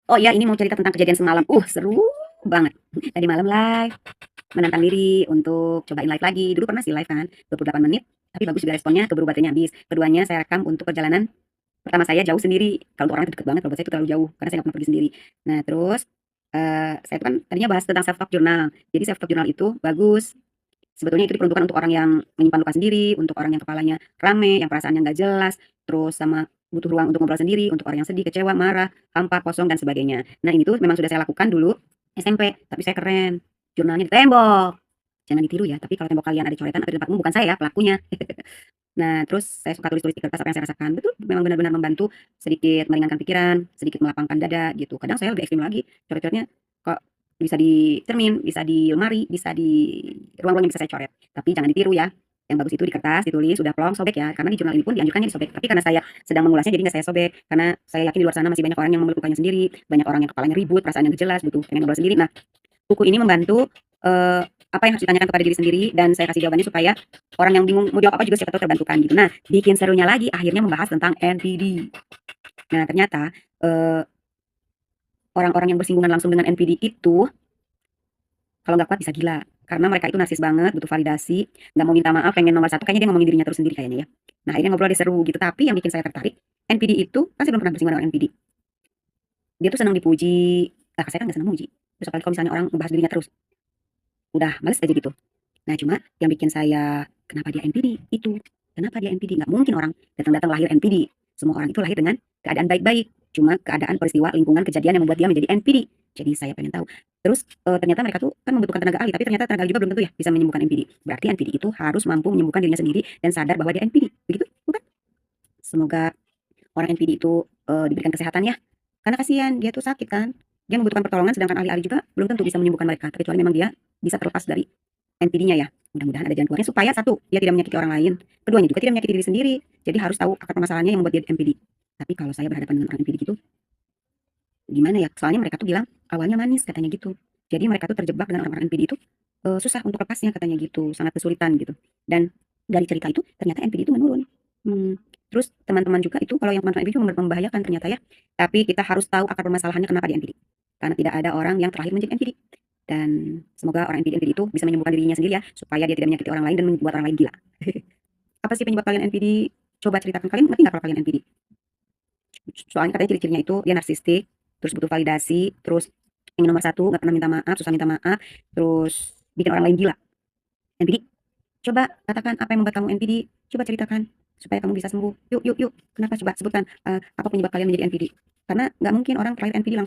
Oh iya, ini mau cerita tentang kejadian semalam. Seru banget. Tadi malam live, menantang diri untuk cobain live lagi. Dulu pernah sih live kan, 28 menit, tapi bagus juga responnya, keburu baterainya habis. Keduanya saya rekam untuk perjalanan pertama saya jauh sendiri. Kalau untuk orang itu deket banget, kalau buat saya itu terlalu jauh, karena saya nggak pernah pergi sendiri. Nah terus, saya itu kan tadinya bahas tentang self talk journal. Jadi self talk journal itu bagus. Sebetulnya itu diperuntukkan untuk orang yang menyimpan luka sendiri, untuk orang yang kepalanya rame, yang perasaannya nggak jelas, terus sama butuh ruang untuk ngobrol sendiri, untuk orang yang sedih, kecewa, marah, hampa, kosong, dan sebagainya. Nah ini tuh memang sudah saya lakukan dulu SMP, tapi saya keren. Jurnalnya di tembok. Jangan ditiru ya, tapi kalau tembok kalian ada coretan atau di tempatmu bukan saya pelakunya. Nah, terus saya suka tulis-tulis di kertas apa yang saya rasakan. Betul, memang benar-benar membantu sedikit meringankan pikiran, sedikit melapangkan dada gitu. Kadang saya lebih ekstrim lagi, coret-coretnya kok bisa di cermin, bisa di lemari, bisa di ruang-ruang yang bisa saya coret. Tapi jangan ditiru ya. Yang bagus itu di kertas, ditulis, udah plong, sobek ya. Karena di jurnal ini pun dianjurkannya disobek. Tapi karena saya sedang mengulasnya jadi nggak saya sobek. Karena saya yakin di luar sana masih banyak orang yang memeluk lukanya sendiri, banyak orang yang kepalanya ribut, perasaannya nggak jelas, butuh pengen ngobrol sendiri. Nah, buku ini membantu apa yang harus ditanyakan kepada diri sendiri dan saya kasih jawabannya supaya orang yang bingung mau jawab apa juga siapa tahu terbantukan gitu. Nah, bikin serunya lagi akhirnya membahas tentang NPD. Nah, ternyata orang-orang yang bersinggungan langsung dengan NPD itu kalau nggak kuat bisa gila. Karena mereka itu narsis banget, butuh validasi, nggak mau minta maaf, pengen nomor satu, kayaknya dia ngomongin dirinya terus sendiri kayaknya ya. Nah, akhirnya ngobrol dia seru gitu. Tapi yang bikin saya tertarik, NPD itu, kan saya belum pernah bersinggungan dengan NPD. Dia tuh senang dipuji. Lah, saya kan nggak senang muji. Terus apalagi kalau misalnya orang ngebahas dirinya terus, udah males aja gitu. Nah, cuma yang bikin saya, kenapa dia NPD? Itu. Kenapa dia NPD? Nggak mungkin orang datang-datang lahir NPD. Semua orang itu lahir dengan keadaan baik-baik. Cuma keadaan peristiwa lingkungan kejadian yang membuat dia menjadi NPD. Jadi saya pengen tahu. Terus ternyata mereka tuh kan membutuhkan tenaga ahli, tapi ternyata tenaga ahli juga belum tentu ya bisa menyembuhkan NPD. Berarti NPD itu harus mampu menyembuhkan dirinya sendiri dan sadar bahwa dia NPD. Begitu? Bukan? Semoga orang NPD itu diberikan kesehatan ya. Karena kasihan, dia tuh sakit kan. Dia membutuhkan pertolongan sedangkan ahli-ahli juga belum tentu bisa menyembuhkan mereka. Kecuali memang dia bisa terlepas dari NPD-nya ya. Mudah-mudahan ada jalan keluarnya supaya satu, dia tidak menyakiti orang lain. Keduanya juga tidak menyakiti diri sendiri. Jadi harus tahu akar permasalahannya yang membuat dia NPD. Tapi kalau saya berhadapan dengan orang NPD gitu, gimana ya? Soalnya mereka tuh bilang awalnya manis katanya gitu. Jadi mereka tuh terjebak dengan orang-orang NPD itu susah untuk lepasnya katanya gitu, sangat kesulitan gitu. Dan dari cerita itu ternyata NPD itu menurun. Terus teman-teman juga itu kalau yang teman-teman NPD itu membahayakan ternyata ya. Tapi kita harus tahu akar permasalahannya kenapa dia NPD. Karena tidak ada orang yang terlahir menjadi NPD. Dan semoga orang NPD itu bisa menyembuhkan dirinya sendiri ya, supaya dia tidak menyakiti orang lain dan membuat orang lain gila. Apa sih penyebab kalian NPD? Coba ceritakan, kalian ngerti nggak kalau kalian NPD? Soalnya katanya ciri-cirinya itu dia narsistik, terus butuh validasi, terus ingin nomor satu, nggak pernah minta maaf, susah minta maaf, terus bikin orang lain gila. NPD, coba katakan apa yang membuat kamu NPD, coba ceritakan supaya kamu bisa sembuh. Yuk, yuk, yuk. Kenapa? Coba sebutkan apa penyebab kalian menjadi NPD. Karena nggak mungkin orang terlahir NPD langsung